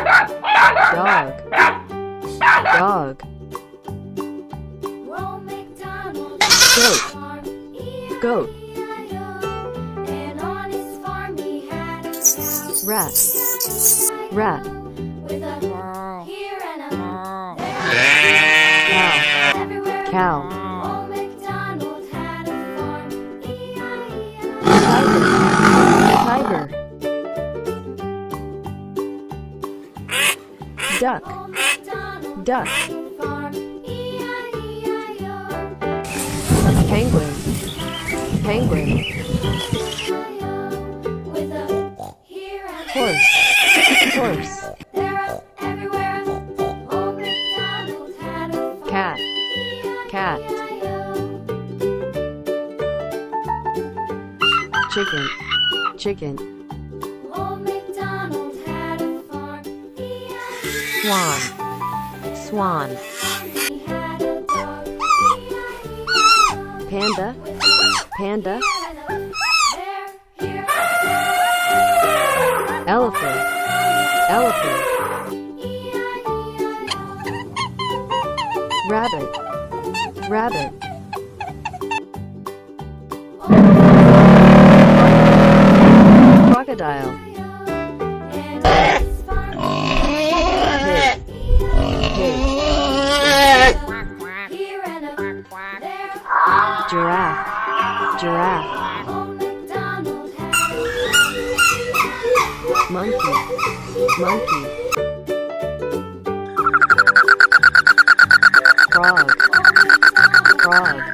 Dog. Dog. Goat. Goat. Rat. Rat. Cow. Cow. Tiger. Duck. Duck. Penguin. Penguin. Horse. Horse. Cat. Cat. Chicken. Chicken. Swan. Swan. Panda. Panda. Elephant. Elephant. Rabbit. Rabbit. Crocodile. Giraffe. Giraffe. Monkey. Monkey. Frog. Frog.